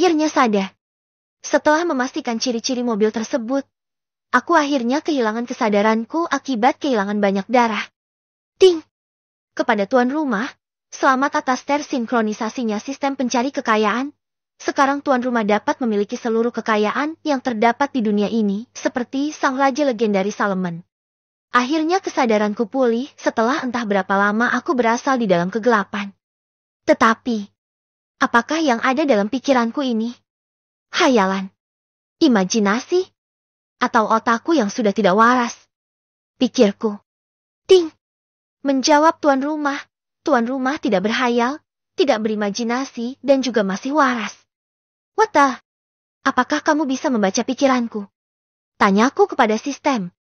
akhirnya sadar. Setelah memastikan ciri-ciri mobil tersebut, aku akhirnya kehilangan kesadaranku akibat kehilangan banyak darah. Ting! Kepada tuan rumah, selamat atas tersinkronisasinya sistem pencari kekayaan. Sekarang tuan rumah dapat memiliki seluruh kekayaan yang terdapat di dunia ini, seperti sang raja legendaris Salomon. Akhirnya kesadaranku pulih setelah entah berapa lama aku berasal di dalam kegelapan. Tetapi, apakah yang ada dalam pikiranku ini? Hayalan? Imajinasi? Atau otakku yang sudah tidak waras? Pikirku. Ting! Menjawab tuan rumah tidak berhayal, tidak berimajinasi, dan juga masih waras. What the? Apakah kamu bisa membaca pikiranku? Tanyaku kepada sistem.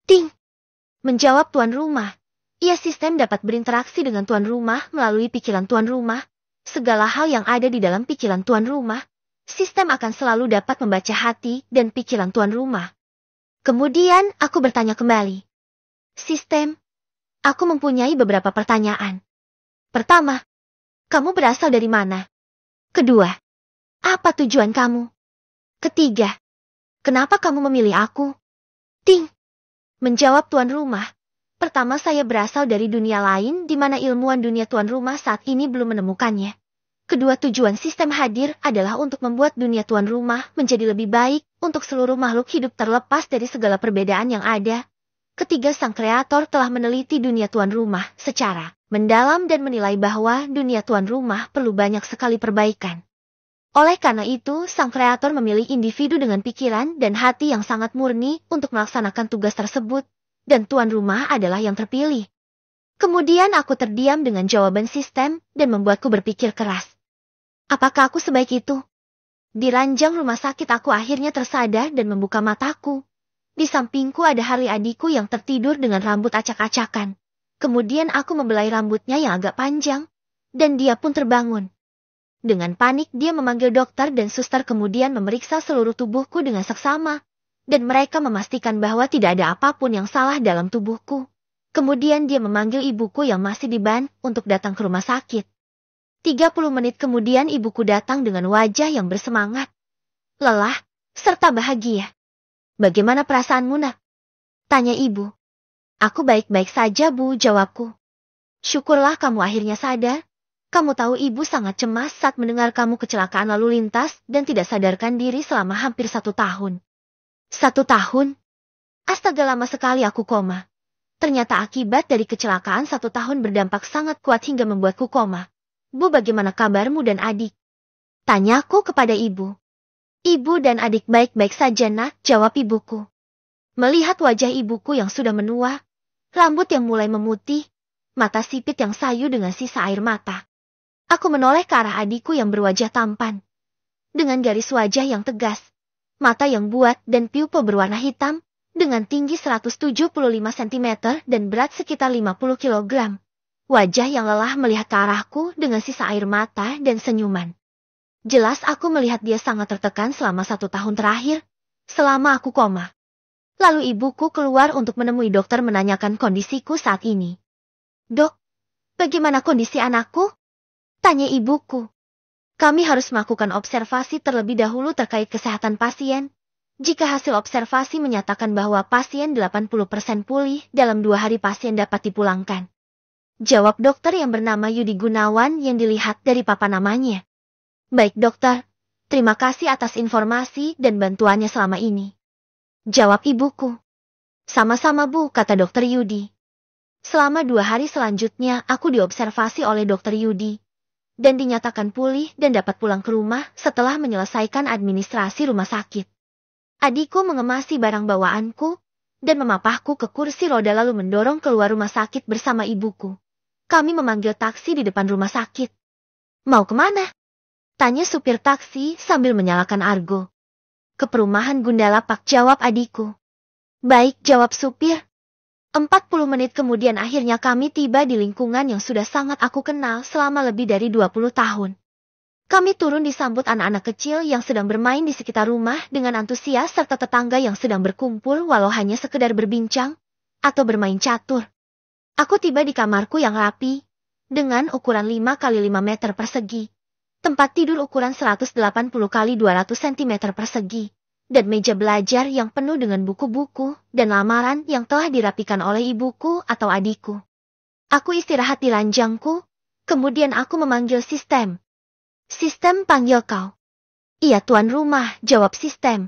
Ting! Menjawab tuan rumah. Iya, sistem dapat berinteraksi dengan tuan rumah melalui pikiran tuan rumah. Segala hal yang ada di dalam pikiran tuan rumah, sistem akan selalu dapat membaca hati dan pikiran tuan rumah. Kemudian aku bertanya kembali. Sistem, aku mempunyai beberapa pertanyaan. Pertama, kamu berasal dari mana? Kedua, apa tujuan kamu? Ketiga, kenapa kamu memilih aku? Ting! Menjawab tuan rumah. Pertama, saya berasal dari dunia lain di mana ilmuwan dunia tuan rumah saat ini belum menemukannya. Kedua, tujuan sistem hadir adalah untuk membuat dunia tuan rumah menjadi lebih baik untuk seluruh makhluk hidup terlepas dari segala perbedaan yang ada. Ketiga, sang kreator telah meneliti dunia tuan rumah secara mendalam dan menilai bahwa dunia tuan rumah perlu banyak sekali perbaikan. Oleh karena itu, sang kreator memilih individu dengan pikiran dan hati yang sangat murni untuk melaksanakan tugas tersebut, dan tuan rumah adalah yang terpilih. Kemudian aku terdiam dengan jawaban sistem dan membuatku berpikir keras. Apakah aku sebaik itu? Di ranjang rumah sakit aku akhirnya tersadar dan membuka mataku. Di sampingku ada Harley adikku yang tertidur dengan rambut acak-acakan. Kemudian aku membelai rambutnya yang agak panjang, dan dia pun terbangun. Dengan panik dia memanggil dokter dan suster, kemudian memeriksa seluruh tubuhku dengan seksama, dan mereka memastikan bahwa tidak ada apapun yang salah dalam tubuhku. Kemudian dia memanggil ibuku yang masih di ban untuk datang ke rumah sakit. 30 menit kemudian ibuku datang dengan wajah yang bersemangat, lelah, serta bahagia. Bagaimana perasaanmu, nak? Tanya ibu. Aku baik-baik saja, Bu, jawabku. Syukurlah kamu akhirnya sadar. Kamu tahu ibu sangat cemas saat mendengar kamu kecelakaan lalu lintas dan tidak sadarkan diri selama hampir 1 tahun. 1 tahun? Astaga, lama sekali aku koma. Ternyata akibat dari kecelakaan 1 tahun berdampak sangat kuat hingga membuatku koma. Bu, bagaimana kabarmu dan adik? Tanyaku kepada ibu. Ibu dan adik baik-baik saja, nak, jawab ibuku. Melihat wajah ibuku yang sudah menua, rambut yang mulai memutih, mata sipit yang sayu dengan sisa air mata. Aku menoleh ke arah adikku yang berwajah tampan. Dengan garis wajah yang tegas, mata yang buat dan pupil berwarna hitam, dengan tinggi 175 cm dan berat sekitar 50 kg. Wajah yang lelah melihat ke arahku dengan sisa air mata dan senyuman. Jelas aku melihat dia sangat tertekan selama 1 tahun terakhir, selama aku koma. Lalu ibuku keluar untuk menemui dokter menanyakan kondisiku saat ini. Dok, bagaimana kondisi anakku? Tanya ibuku. Kami harus melakukan observasi terlebih dahulu terkait kesehatan pasien. Jika hasil observasi menyatakan bahwa pasien 80% pulih, dalam 2 hari pasien dapat dipulangkan. Jawab dokter yang bernama Yudi Gunawan yang dilihat dari papan namanya. Baik dokter, terima kasih atas informasi dan bantuannya selama ini. Jawab ibuku. Sama-sama, Bu, kata dokter Yudi. Selama 2 hari selanjutnya aku diobservasi oleh dokter Yudi. Dan dinyatakan pulih dan dapat pulang ke rumah setelah menyelesaikan administrasi rumah sakit. Adikku mengemasi barang bawaanku dan memapahku ke kursi roda lalu mendorong keluar rumah sakit bersama ibuku. Kami memanggil taksi di depan rumah sakit. Mau kemana? Tanya supir taksi sambil menyalakan argo. Ke perumahan Gundala Pak, jawab adikku. Baik, jawab supir. 40 menit kemudian akhirnya kami tiba di lingkungan yang sudah sangat aku kenal selama lebih dari 20 tahun. Kami turun disambut anak-anak kecil yang sedang bermain di sekitar rumah dengan antusias serta tetangga yang sedang berkumpul walau hanya sekedar berbincang atau bermain catur. Aku tiba di kamarku yang rapi, dengan ukuran 5 x 5 meter persegi. tempat tidur ukuran 180 kali 200 cm persegi, dan meja belajar yang penuh dengan buku-buku dan lamaran yang telah dirapikan oleh ibuku atau adikku. Aku istirahat di ranjangku, kemudian aku memanggil Sistem. Sistem, panggil kau. Iya tuan rumah, jawab Sistem.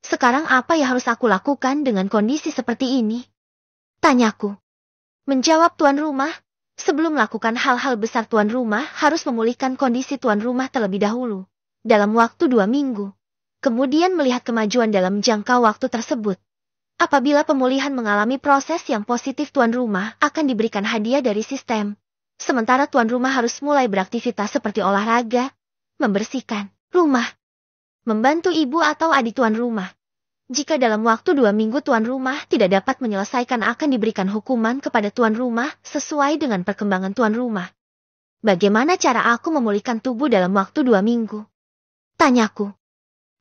Sekarang apa yang harus aku lakukan dengan kondisi seperti ini? Tanyaku. Menjawab tuan rumah, sebelum melakukan hal-hal besar tuan rumah harus memulihkan kondisi tuan rumah terlebih dahulu, dalam waktu 2 minggu. Kemudian melihat kemajuan dalam jangka waktu tersebut. Apabila pemulihan mengalami proses yang positif tuan rumah akan diberikan hadiah dari Sistem. Sementara tuan rumah harus mulai beraktivitas seperti olahraga, membersihkan rumah, membantu ibu atau adik tuan rumah. Jika dalam waktu 2 minggu tuan rumah tidak dapat menyelesaikan akan diberikan hukuman kepada tuan rumah sesuai dengan perkembangan tuan rumah. Bagaimana cara aku memulihkan tubuh dalam waktu 2 minggu? Tanyaku.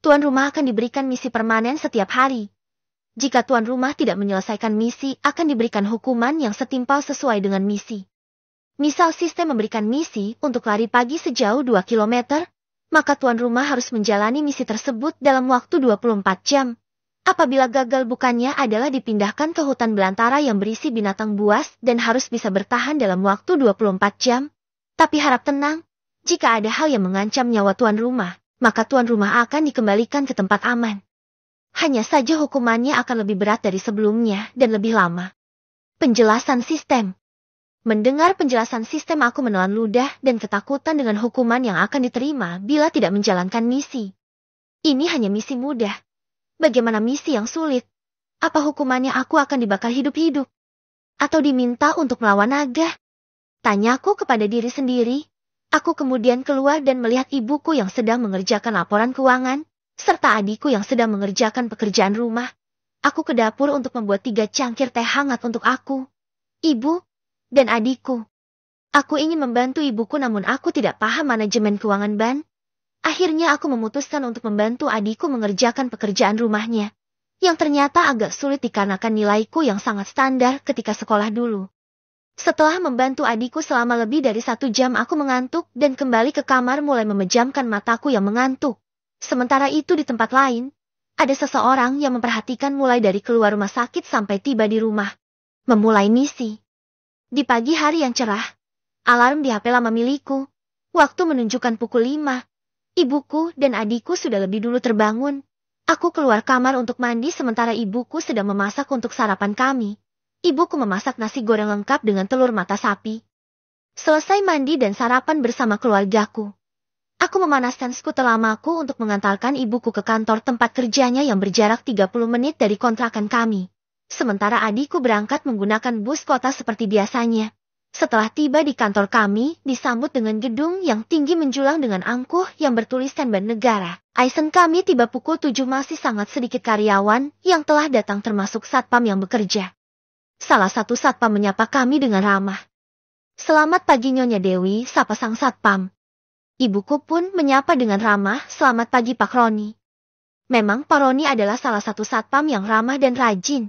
Tuan rumah akan diberikan misi permanen setiap hari. Jika tuan rumah tidak menyelesaikan misi, akan diberikan hukuman yang setimpal sesuai dengan misi. Misal Sistem memberikan misi untuk lari pagi sejauh 2 km, maka tuan rumah harus menjalani misi tersebut dalam waktu 24 jam. Apabila gagal bukannya adalah dipindahkan ke hutan belantara yang berisi binatang buas dan harus bisa bertahan dalam waktu 24 jam. Tapi harap tenang, jika ada hal yang mengancam nyawa tuan rumah, maka tuan rumah akan dikembalikan ke tempat aman. Hanya saja hukumannya akan lebih berat dari sebelumnya dan lebih lama. Penjelasan Sistem. Mendengar penjelasan Sistem aku menelan ludah dan ketakutan dengan hukuman yang akan diterima bila tidak menjalankan misi. Ini hanya misi mudah. Bagaimana misi yang sulit? Apa hukumannya aku akan dibakar hidup-hidup? Atau diminta untuk melawan naga? Tanyaku kepada diri sendiri. Aku kemudian keluar dan melihat ibuku yang sedang mengerjakan laporan keuangan, serta adikku yang sedang mengerjakan pekerjaan rumah. Aku ke dapur untuk membuat 3 cangkir teh hangat untuk aku, ibu, dan adikku. Aku ingin membantu ibuku namun aku tidak paham manajemen keuangan ban. Akhirnya aku memutuskan untuk membantu adikku mengerjakan pekerjaan rumahnya, yang ternyata agak sulit dikarenakan nilaiku yang sangat standar ketika sekolah dulu. Setelah membantu adikku selama lebih dari 1 jam aku mengantuk dan kembali ke kamar mulai memejamkan mataku yang mengantuk. Sementara itu di tempat lain, ada seseorang yang memperhatikan mulai dari keluar rumah sakit sampai tiba di rumah. Memulai misi. Di pagi hari yang cerah, alarm di HP lama milikku. Waktu menunjukkan pukul 5. Ibuku dan adikku sudah lebih dulu terbangun. Aku keluar kamar untuk mandi sementara ibuku sedang memasak untuk sarapan kami. Ibuku memasak nasi goreng lengkap dengan telur mata sapi. Selesai mandi dan sarapan bersama keluargaku. Aku memanaskan skuter lamaku untuk mengantarkan ibuku ke kantor tempat kerjanya yang berjarak 30 menit dari kontrakan kami. Sementara adikku berangkat menggunakan bus kota seperti biasanya. Setelah tiba di kantor kami, disambut dengan gedung yang tinggi menjulang dengan angkuh yang bertuliskan Bank Negara. Aizen kami tiba pukul 7 masih sangat sedikit karyawan yang telah datang termasuk satpam yang bekerja. Salah satu satpam menyapa kami dengan ramah. Selamat pagi Nyonya Dewi, sapa sang satpam. Ibuku pun menyapa dengan ramah, selamat pagi Pak Roni. Memang Pak Roni adalah salah satu satpam yang ramah dan rajin.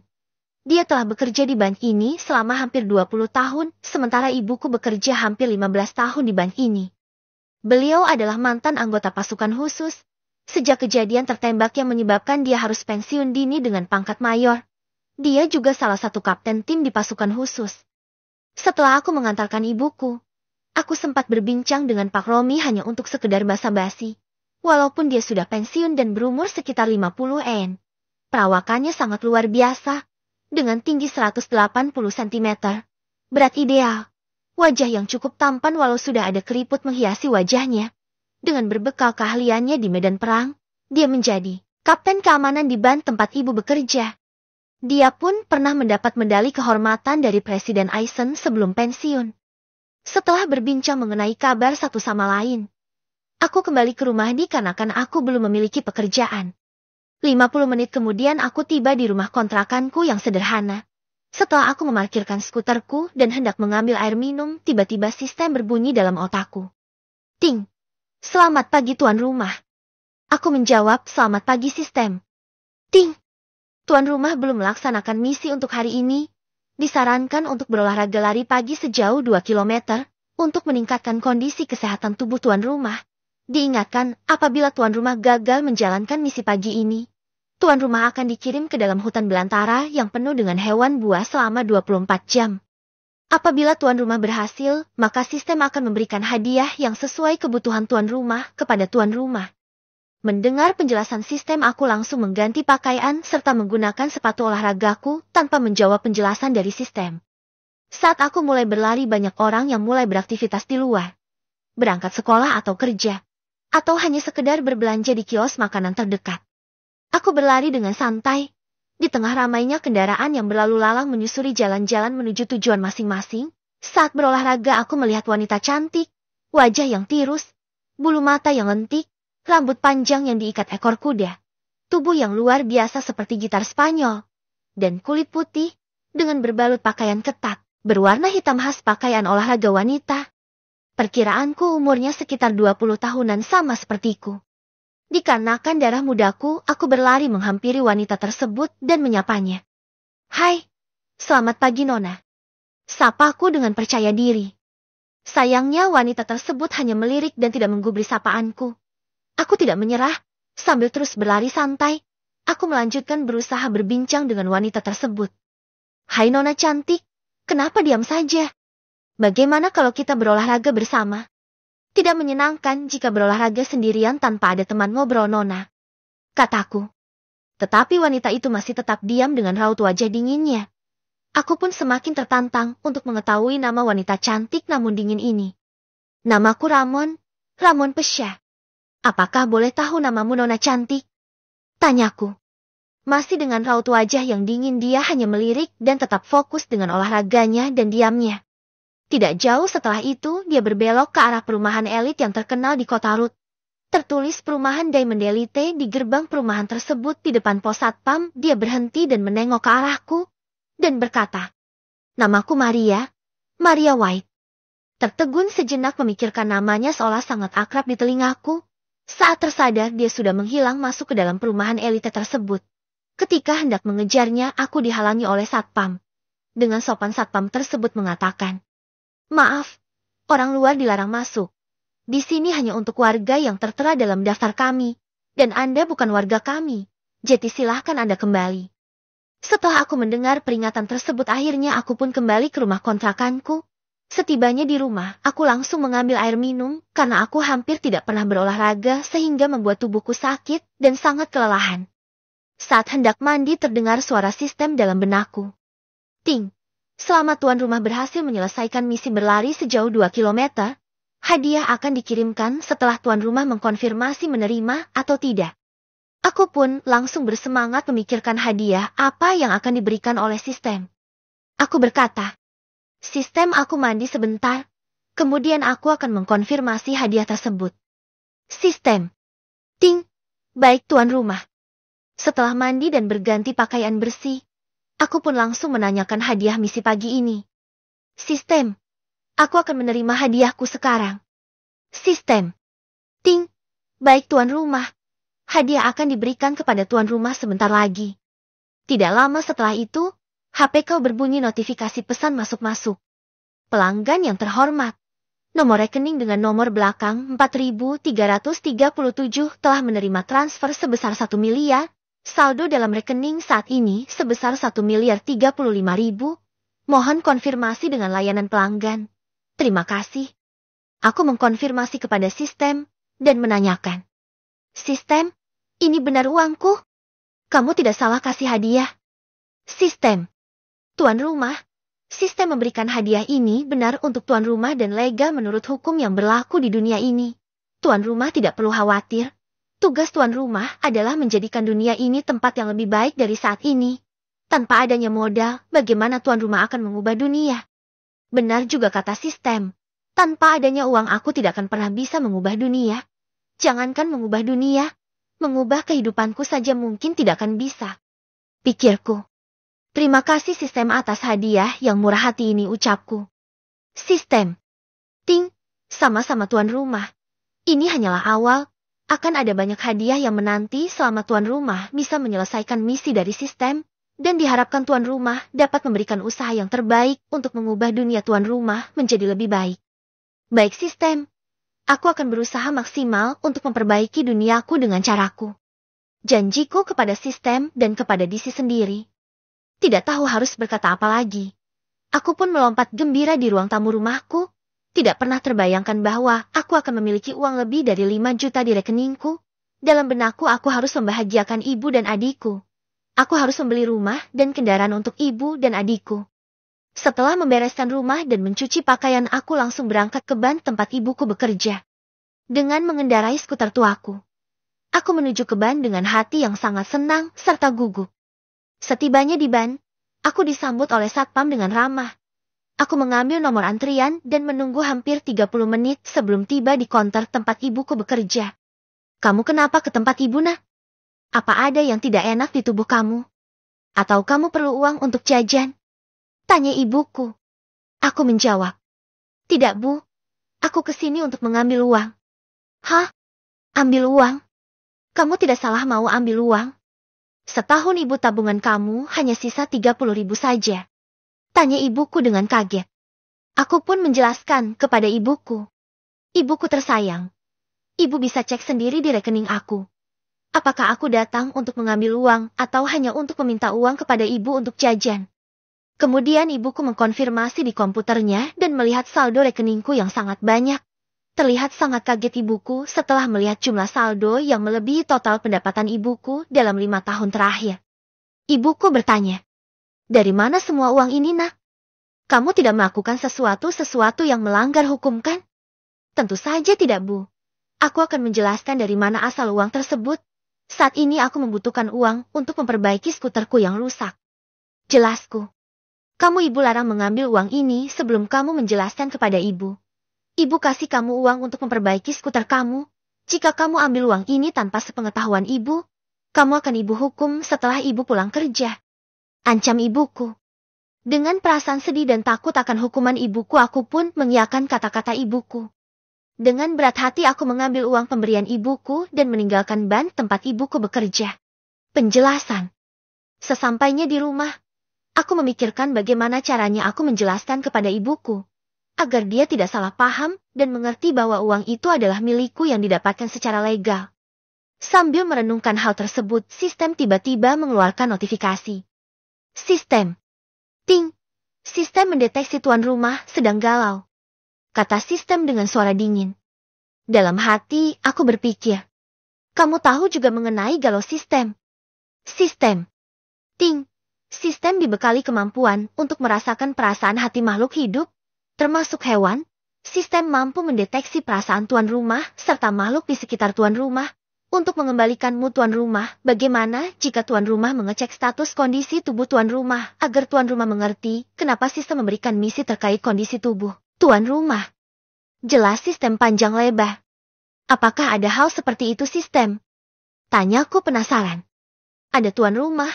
Dia telah bekerja di bank ini selama hampir 20 tahun, sementara ibuku bekerja hampir 15 tahun di bank ini. Beliau adalah mantan anggota pasukan khusus. Sejak kejadian tertembak yang menyebabkan dia harus pensiun dini dengan pangkat mayor. Dia juga salah satu kapten tim di pasukan khusus. Setelah aku mengantarkan ibuku, aku sempat berbincang dengan Pak Romi hanya untuk sekedar basa-basi. Walaupun dia sudah pensiun dan berumur sekitar 50-an. Perawakannya sangat luar biasa. Dengan tinggi 180 cm. Berat ideal. Wajah yang cukup tampan walau sudah ada keriput menghiasi wajahnya. Dengan berbekal keahliannya di medan perang, dia menjadi kapten keamanan di ban tempat ibu bekerja. Dia pun pernah mendapat medali kehormatan dari Presiden Aizen sebelum pensiun. Setelah berbincang mengenai kabar satu sama lain, aku kembali ke rumah dikarenakan aku belum memiliki pekerjaan. 50 menit kemudian aku tiba di rumah kontrakanku yang sederhana. Setelah aku memarkirkan skuterku dan hendak mengambil air minum, tiba-tiba sistem berbunyi dalam otakku. Ting! Selamat pagi tuan rumah. Aku menjawab, selamat pagi sistem. Ting! Tuan rumah belum melaksanakan misi untuk hari ini. Disarankan untuk berolahraga lari pagi sejauh 2 km untuk meningkatkan kondisi kesehatan tubuh tuan rumah. Diingatkan, apabila tuan rumah gagal menjalankan misi pagi ini, tuan rumah akan dikirim ke dalam hutan belantara yang penuh dengan hewan buas selama 24 jam. Apabila tuan rumah berhasil, maka sistem akan memberikan hadiah yang sesuai kebutuhan tuan rumah kepada tuan rumah. Mendengar penjelasan sistem, aku langsung mengganti pakaian serta menggunakan sepatu olahragaku tanpa menjawab penjelasan dari sistem. Saat aku mulai berlari, banyak orang yang mulai beraktivitas di luar. Berangkat sekolah atau kerja. Atau hanya sekedar berbelanja di kios makanan terdekat. Aku berlari dengan santai, di tengah ramainya kendaraan yang berlalu lalang menyusuri jalan-jalan menuju tujuan masing-masing. Saat berolahraga aku melihat wanita cantik, wajah yang tirus, bulu mata yang lentik, rambut panjang yang diikat ekor kuda, tubuh yang luar biasa seperti gitar Spanyol, dan kulit putih, dengan berbalut pakaian ketat, berwarna hitam khas pakaian olahraga wanita. Perkiraanku umurnya sekitar 20 tahunan, sama sepertiku. Dikarenakan darah mudaku, aku berlari menghampiri wanita tersebut dan menyapanya. "Hai, selamat pagi Nona." Sapaku dengan percaya diri. Sayangnya wanita tersebut hanya melirik dan tidak menggubris sapaanku. Aku tidak menyerah, sambil terus berlari santai, aku melanjutkan berusaha berbincang dengan wanita tersebut. "Hai Nona cantik, kenapa diam saja? Bagaimana kalau kita berolahraga bersama? Tidak menyenangkan jika berolahraga sendirian tanpa ada teman ngobrol Nona," kataku. Tetapi wanita itu masih tetap diam dengan raut wajah dinginnya. Aku pun semakin tertantang untuk mengetahui nama wanita cantik namun dingin ini. "Namaku Ramon, Ramon Pesha. Apakah boleh tahu namamu Nona cantik?" tanyaku. Masih dengan raut wajah yang dingin, dia hanya melirik dan tetap fokus dengan olahraganya dan diamnya. Tidak jauh setelah itu, dia berbelok ke arah perumahan elit yang terkenal di kota Rut. Tertulis perumahan Diamond Elite di gerbang perumahan tersebut. Di depan pos satpam, dia berhenti dan menengok ke arahku, dan berkata, "Namaku Maria, Maria White." Tertegun sejenak memikirkan namanya seolah sangat akrab di telingaku. Saat tersadar, dia sudah menghilang masuk ke dalam perumahan elite tersebut. Ketika hendak mengejarnya, aku dihalangi oleh satpam. Dengan sopan satpam tersebut mengatakan, "Maaf, orang luar dilarang masuk. Di sini hanya untuk warga yang tertera dalam daftar kami, dan Anda bukan warga kami. Jadi silahkan Anda kembali." Setelah aku mendengar peringatan tersebut, akhirnya aku pun kembali ke rumah kontrakanku. Setibanya di rumah, aku langsung mengambil air minum, karena aku hampir tidak pernah berolahraga sehingga membuat tubuhku sakit dan sangat kelelahan. Saat hendak mandi, terdengar suara sistem dalam benakku. "Ting, selama tuan rumah berhasil menyelesaikan misi berlari sejauh 2 kilometer, hadiah akan dikirimkan setelah tuan rumah mengkonfirmasi menerima atau tidak." Aku pun langsung bersemangat memikirkan hadiah apa yang akan diberikan oleh sistem. Aku berkata, "Sistem, aku mandi sebentar, kemudian aku akan mengkonfirmasi hadiah tersebut." Sistem, "Ting, baik tuan rumah." Setelah mandi dan berganti pakaian bersih, aku pun langsung menanyakan hadiah misi pagi ini. Sistem, "Aku akan menerima hadiahku sekarang." Sistem, "Ting, baik tuan rumah. Hadiah akan diberikan kepada tuan rumah sebentar lagi." Tidak lama setelah itu, HP kau berbunyi notifikasi pesan masuk-masuk. "Pelanggan yang terhormat, nomor rekening dengan nomor belakang 4337 telah menerima transfer sebesar 1 miliar. Saldo dalam rekening saat ini sebesar 1.035.000. Mohon konfirmasi dengan layanan pelanggan. Terima kasih." Aku mengkonfirmasi kepada sistem dan menanyakan, "Sistem, ini benar uangku? Kamu tidak salah kasih hadiah?" Sistem, "Tuan rumah, sistem memberikan hadiah ini benar untuk tuan rumah dan legal menurut hukum yang berlaku di dunia ini. Tuan rumah tidak perlu khawatir. Tugas tuan rumah adalah menjadikan dunia ini tempat yang lebih baik dari saat ini. Tanpa adanya modal, bagaimana tuan rumah akan mengubah dunia?" Benar juga kata sistem. Tanpa adanya uang aku tidak akan pernah bisa mengubah dunia. Jangankan mengubah dunia, mengubah kehidupanku saja mungkin tidak akan bisa, pikirku. "Terima kasih sistem atas hadiah yang murah hati ini," ucapku. Sistem, "Ting, sama-sama tuan rumah. Ini hanyalah awal. Akan ada banyak hadiah yang menanti selama tuan rumah bisa menyelesaikan misi dari sistem, dan diharapkan tuan rumah dapat memberikan usaha yang terbaik untuk mengubah dunia tuan rumah menjadi lebih baik." Baik sistem, Aku akan berusaha maksimal untuk memperbaiki duniaku dengan caraku. Janjiku kepada sistem dan kepada diri sendiri. Tidak tahu harus berkata apa lagi. Aku pun melompat gembira di ruang tamu rumahku. Tidak pernah terbayangkan bahwa aku akan memiliki uang lebih dari 5 juta di rekeningku. Dalam benakku aku harus membahagiakan ibu dan adikku. Aku harus membeli rumah dan kendaraan untuk ibu dan adikku. Setelah membereskan rumah dan mencuci pakaian, aku langsung berangkat ke ban tempat ibuku bekerja. Dengan mengendarai skuter tuaku, aku menuju ke ban dengan hati yang sangat senang serta gugup. Setibanya di ban, aku disambut oleh satpam dengan ramah. Aku mengambil nomor antrian dan menunggu hampir 30 menit sebelum tiba di konter tempat ibuku bekerja. Kamu kenapa ke tempat ibu, nak? Apa ada yang tidak enak di tubuh kamu? Atau kamu perlu uang untuk jajan? Tanya ibuku. Aku menjawab. Tidak, Bu. Aku kesini untuk mengambil uang. Hah? Ambil uang? Kamu tidak salah mau ambil uang? Setahun ibu tabungan kamu hanya sisa 30.000 saja. Tanya ibuku dengan kaget. Aku pun menjelaskan kepada ibuku. Ibuku tersayang. Ibu bisa cek sendiri di rekening aku. Apakah aku datang untuk mengambil uang atau hanya untuk meminta uang kepada ibu untuk jajan? Kemudian ibuku mengkonfirmasi di komputernya dan melihat saldo rekeningku yang sangat banyak. Terlihat sangat kaget ibuku setelah melihat jumlah saldo yang melebihi total pendapatan ibuku dalam 5 tahun terakhir. Ibuku bertanya, "Dari mana semua uang ini, nak? Kamu tidak melakukan sesuatu yang melanggar hukum, kan?" Tentu saja tidak, Bu. Aku akan menjelaskan dari mana asal uang tersebut. Saat ini aku membutuhkan uang untuk memperbaiki skuterku yang rusak. Jelasku. Kamu ibu larang mengambil uang ini sebelum kamu menjelaskan kepada ibu. Ibu kasih kamu uang untuk memperbaiki skuter kamu. Jika kamu ambil uang ini tanpa sepengetahuan ibu, kamu akan ibu hukum setelah ibu pulang kerja. Ancam ibuku. Dengan perasaan sedih dan takut akan hukuman ibuku, aku pun mengiyakan kata-kata ibuku. Dengan berat hati aku mengambil uang pemberian ibuku dan meninggalkan ban tempat ibuku bekerja. Penjelasan. Sesampainya di rumah, aku memikirkan bagaimana caranya aku menjelaskan kepada ibuku, agar dia tidak salah paham dan mengerti bahwa uang itu adalah milikku yang didapatkan secara legal. Sambil merenungkan hal tersebut, sistem tiba-tiba mengeluarkan notifikasi. Sistem. Ting. Sistem mendeteksi tuan rumah sedang galau. Kata sistem dengan suara dingin. Dalam hati, aku berpikir. Kamu tahu juga mengenai galau sistem. Sistem. Ting. Sistem dibekali kemampuan untuk merasakan perasaan hati makhluk hidup, termasuk hewan. Sistem mampu mendeteksi perasaan tuan rumah serta makhluk di sekitar tuan rumah. Untuk mengembalikanmu tuan rumah, bagaimana jika tuan rumah mengecek status kondisi tubuh tuan rumah agar tuan rumah mengerti kenapa sistem memberikan misi terkait kondisi tubuh tuan rumah? Jelas sistem panjang lebar. Apakah ada hal seperti itu sistem? Tanyaku penasaran. Ada tuan rumah.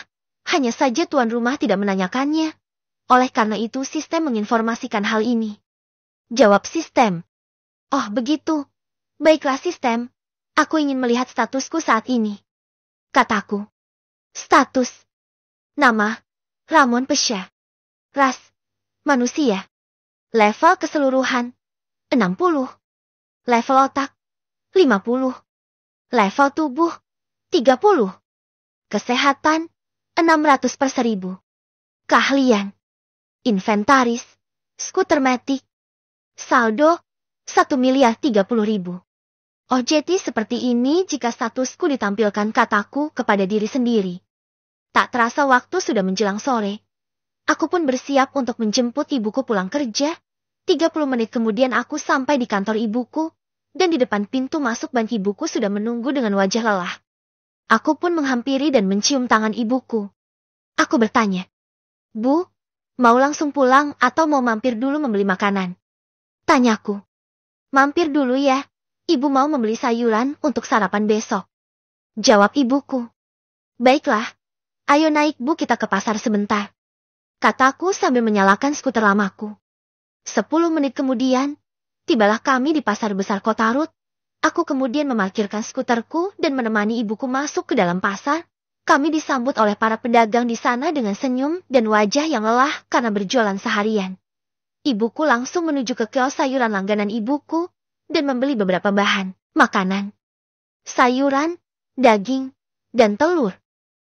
Hanya saja tuan rumah tidak menanyakannya. Oleh karena itu sistem menginformasikan hal ini. Jawab sistem. Oh begitu. Baiklah sistem. Aku ingin melihat statusku saat ini. Kataku. Status. Nama. Ramon Pesha. Ras. Manusia. Level keseluruhan. 60. Level otak. 50. Level tubuh. 30. Kesehatan. 600/1000. Keahlian. Inventaris. Skuter matic. Saldo. 1.030.000. Oh jadi seperti ini jika statusku ditampilkan, kataku kepada diri sendiri. Tak terasa waktu sudah menjelang sore. Aku pun bersiap untuk menjemput ibuku pulang kerja. 30 menit kemudian aku sampai di kantor ibuku, dan di depan pintu masuk ban ibuku sudah menunggu dengan wajah lelah. Aku pun menghampiri dan mencium tangan ibuku. Aku bertanya, "Bu, mau langsung pulang atau mau mampir dulu membeli makanan?" Tanyaku. "Mampir dulu ya, ibu mau membeli sayuran untuk sarapan besok." Jawab ibuku. "Baiklah, ayo naik Bu, kita ke pasar sebentar," kataku sambil menyalakan skuter lamaku. 10 menit kemudian, tibalah kami di pasar besar Kota Rut. Aku kemudian memarkirkan skuterku dan menemani ibuku masuk ke dalam pasar. Kami disambut oleh para pedagang di sana dengan senyum dan wajah yang lelah karena berjualan seharian. Ibuku langsung menuju ke kios sayuran langganan ibuku, dan membeli beberapa bahan, makanan, sayuran, daging, dan telur.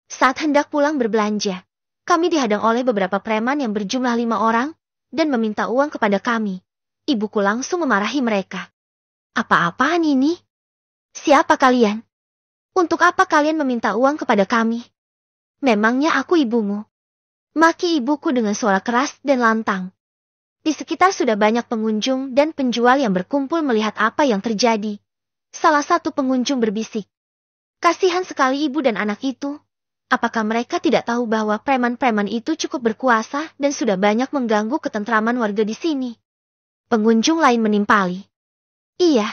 Saat hendak pulang berbelanja, kami dihadang oleh beberapa preman yang berjumlah 5 orang, dan meminta uang kepada kami. Ibuku langsung memarahi mereka. Apa-apaan ini? Siapa kalian? Untuk apa kalian meminta uang kepada kami? Memangnya aku ibumu? Maki ibuku dengan suara keras dan lantang. Di sekitar sudah banyak pengunjung dan penjual yang berkumpul melihat apa yang terjadi. Salah satu pengunjung berbisik. Kasihan sekali ibu dan anak itu. Apakah mereka tidak tahu bahwa preman-preman itu cukup berkuasa dan sudah banyak mengganggu ketentraman warga di sini? Pengunjung lain menimpali. Iya,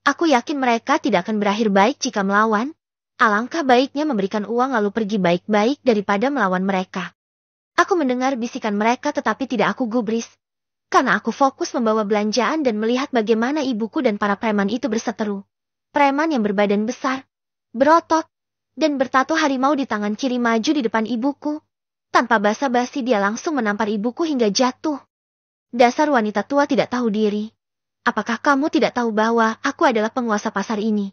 aku yakin mereka tidak akan berakhir baik jika melawan. Alangkah baiknya memberikan uang lalu pergi baik-baik daripada melawan mereka. Aku mendengar bisikan mereka tetapi tidak aku gubris. Karena aku fokus membawa belanjaan dan melihat bagaimana ibuku dan para preman itu berseteru. Preman yang berbadan besar, berotot, dan bertato harimau di tangan kiri maju di depan ibuku. Tanpa basa-basi dia langsung menampar ibuku hingga jatuh. Dasar wanita tua tidak tahu diri. Apakah kamu tidak tahu bahwa aku adalah penguasa pasar ini?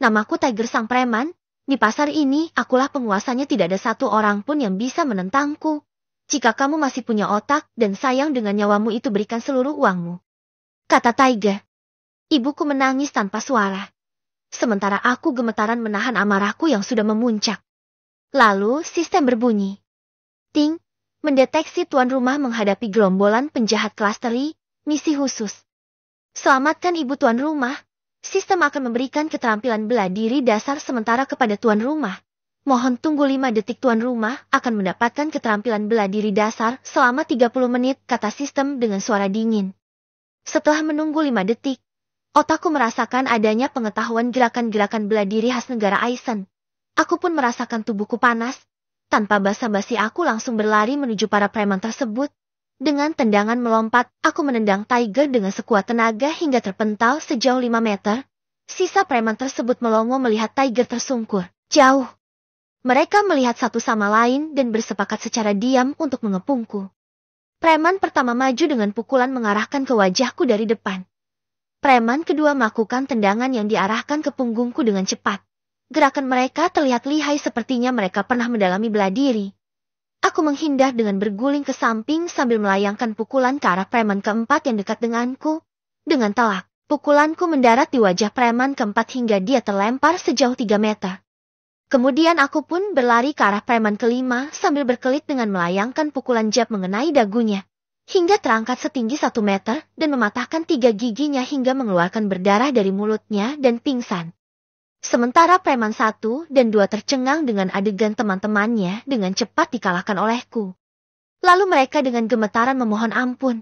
Namaku Tiger Sang Preman. Di pasar ini, akulah penguasanya, tidak ada satu orang pun yang bisa menentangku. Jika kamu masih punya otak dan sayang dengan nyawamu itu berikan seluruh uangmu. Kata Tiger. Ibuku menangis tanpa suara. Sementara aku gemetaran menahan amarahku yang sudah memuncak. Lalu sistem berbunyi. Ting, mendeteksi tuan rumah menghadapi gerombolan penjahat klasteri, misi khusus. Selamatkan ibu tuan rumah. Sistem akan memberikan keterampilan bela diri dasar sementara kepada tuan rumah. Mohon tunggu 5 detik, tuan rumah akan mendapatkan keterampilan bela diri dasar selama 30 menit, kata sistem dengan suara dingin. Setelah menunggu 5 detik, otakku merasakan adanya pengetahuan gerakan-gerakan bela diri khas negara Aizen. Aku pun merasakan tubuhku panas. Tanpa basa-basi aku langsung berlari menuju para preman tersebut. Dengan tendangan melompat, aku menendang Tiger dengan sekuat tenaga hingga terpental sejauh 5 meter. Sisa preman tersebut melongo melihat Tiger tersungkur jauh. Mereka melihat satu sama lain dan bersepakat secara diam untuk mengepungku. Preman pertama maju dengan pukulan mengarahkan ke wajahku dari depan. Preman kedua melakukan tendangan yang diarahkan ke punggungku dengan cepat. Gerakan mereka terlihat lihai, sepertinya mereka pernah mendalami bela diri. Aku menghindar dengan berguling ke samping sambil melayangkan pukulan ke arah preman keempat yang dekat denganku. Dengan telak, pukulanku mendarat di wajah preman keempat hingga dia terlempar sejauh 3 meter. Kemudian aku pun berlari ke arah preman kelima sambil berkelit dengan melayangkan pukulan jab mengenai dagunya. Hingga terangkat setinggi 1 meter dan mematahkan 3 giginya hingga mengeluarkan berdarah dari mulutnya dan pingsan. Sementara preman 1 dan 2 tercengang dengan adegan teman-temannya dengan cepat dikalahkan olehku. Lalu mereka dengan gemetaran memohon ampun.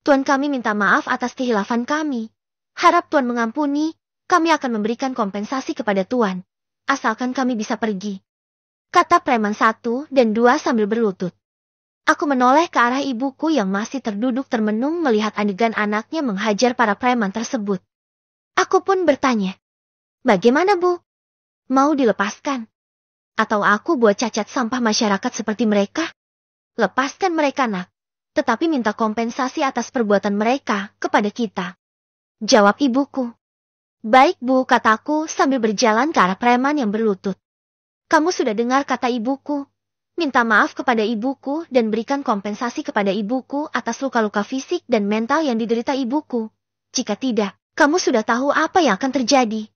Tuan, kami minta maaf atas kehilafan kami. Harap Tuan mengampuni, kami akan memberikan kompensasi kepada Tuan. Asalkan kami bisa pergi. Kata preman 1 dan 2 sambil berlutut. Aku menoleh ke arah ibuku yang masih terduduk termenung melihat adegan anaknya menghajar para preman tersebut. Aku pun bertanya. Bagaimana, Bu? Mau dilepaskan? Atau aku buat cacat sampah masyarakat seperti mereka? Lepaskan mereka, nak. Tetapi minta kompensasi atas perbuatan mereka kepada kita. Jawab ibuku. Baik, Bu, kataku sambil berjalan ke arah preman yang berlutut. Kamu sudah dengar kata ibuku. Minta maaf kepada ibuku dan berikan kompensasi kepada ibuku atas luka-luka fisik dan mental yang diderita ibuku. Jika tidak, kamu sudah tahu apa yang akan terjadi.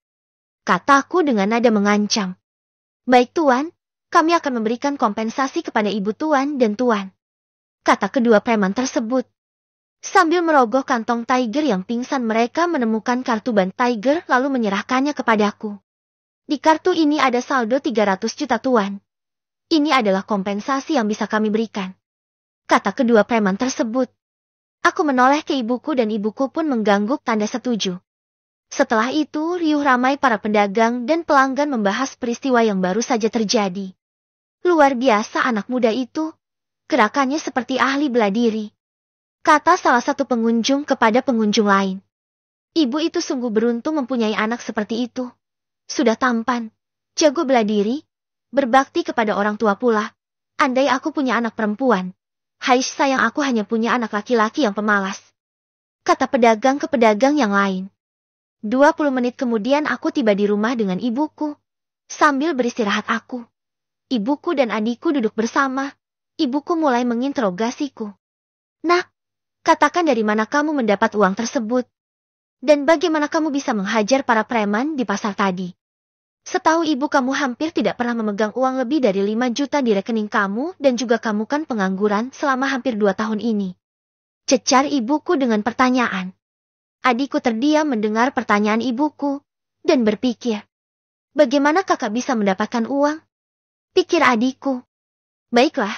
Kataku dengan nada mengancam. Baik, Tuan, kami akan memberikan kompensasi kepada ibu Tuan dan Tuan. Kata kedua preman tersebut. Sambil merogoh kantong Tiger yang pingsan, mereka menemukan kartu ban Tiger lalu menyerahkannya kepadaku. Di kartu ini ada saldo 300 juta, Tuan. Ini adalah kompensasi yang bisa kami berikan. Kata kedua preman tersebut. Aku menoleh ke ibuku dan ibuku pun mengangguk tanda setuju. Setelah itu, riuh ramai para pedagang dan pelanggan membahas peristiwa yang baru saja terjadi. Luar biasa anak muda itu. Gerakannya seperti ahli bela diri. Kata salah satu pengunjung kepada pengunjung lain. Ibu itu sungguh beruntung mempunyai anak seperti itu. Sudah tampan, jago bela diri, berbakti kepada orang tua pula. Andai aku punya anak perempuan. Hai, sayang, aku hanya punya anak laki-laki yang pemalas. Kata pedagang ke pedagang yang lain. 20 menit kemudian aku tiba di rumah dengan ibuku. Sambil beristirahat aku, ibuku dan adikku duduk bersama. Ibuku mulai menginterogasiku. Nak, katakan dari mana kamu mendapat uang tersebut? Dan bagaimana kamu bisa menghajar para preman di pasar tadi? Setahu ibu kamu hampir tidak pernah memegang uang lebih dari 5 juta di rekening kamu dan juga kamu kan pengangguran selama hampir 2 tahun ini. Cecar ibuku dengan pertanyaan. Adikku terdiam mendengar pertanyaan ibuku dan berpikir, bagaimana kakak bisa mendapatkan uang? Pikir adikku. Baiklah,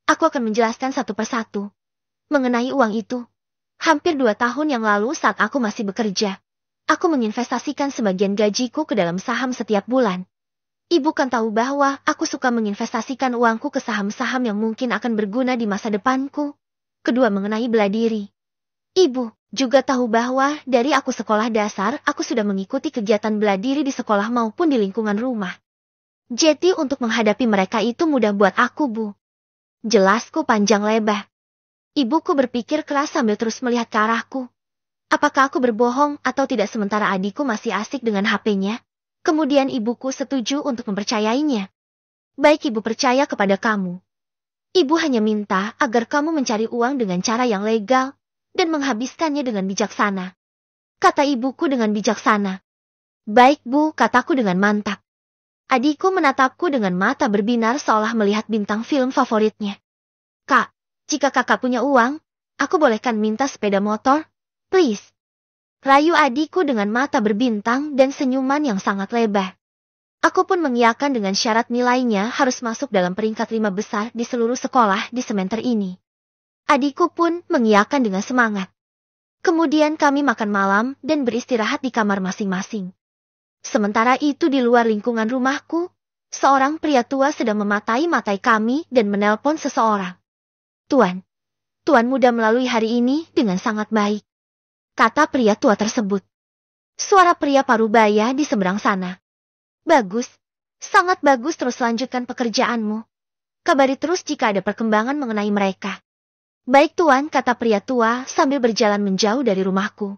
aku akan menjelaskan satu persatu. Mengenai uang itu, hampir 2 tahun yang lalu saat aku masih bekerja, aku menginvestasikan sebagian gajiku ke dalam saham setiap bulan. Ibu kan tahu bahwa aku suka menginvestasikan uangku ke saham-saham yang mungkin akan berguna di masa depanku. Kedua, mengenai bela diri. Ibu juga tahu bahwa dari aku sekolah dasar, aku sudah mengikuti kegiatan bela diri di sekolah maupun di lingkungan rumah. Jadi untuk menghadapi mereka itu mudah buat aku, Bu. Jelasku panjang lebar. Ibuku berpikir keras sambil terus melihat ke arahku. Apakah aku berbohong atau tidak sementara adikku masih asik dengan HP-nya? Kemudian ibuku setuju untuk mempercayainya. Baik, ibu percaya kepada kamu. Ibu hanya minta agar kamu mencari uang dengan cara yang legal dan menghabiskannya dengan bijaksana. Kata ibuku dengan bijaksana. Baik, Bu, kataku dengan mantap. Adikku menatapku dengan mata berbinar seolah melihat bintang film favoritnya. Kak, jika kakak punya uang, aku bolehkan minta sepeda motor? Please. Rayu adikku dengan mata berbintang dan senyuman yang sangat lebar. Aku pun mengiyakan dengan syarat nilainya harus masuk dalam peringkat 5 besar di seluruh sekolah di semester ini. Adikku pun mengiyakan dengan semangat. Kemudian kami makan malam dan beristirahat di kamar masing-masing. Sementara itu di luar lingkungan rumahku, seorang pria tua sedang mematai-matai kami dan menelpon seseorang. Tuan muda melalui hari ini dengan sangat baik, kata pria tua tersebut. Suara pria parubaya di seberang sana. Bagus, sangat bagus, terus lanjutkan pekerjaanmu. Kabari terus jika ada perkembangan mengenai mereka. Baik tuan, kata pria tua sambil berjalan menjauh dari rumahku.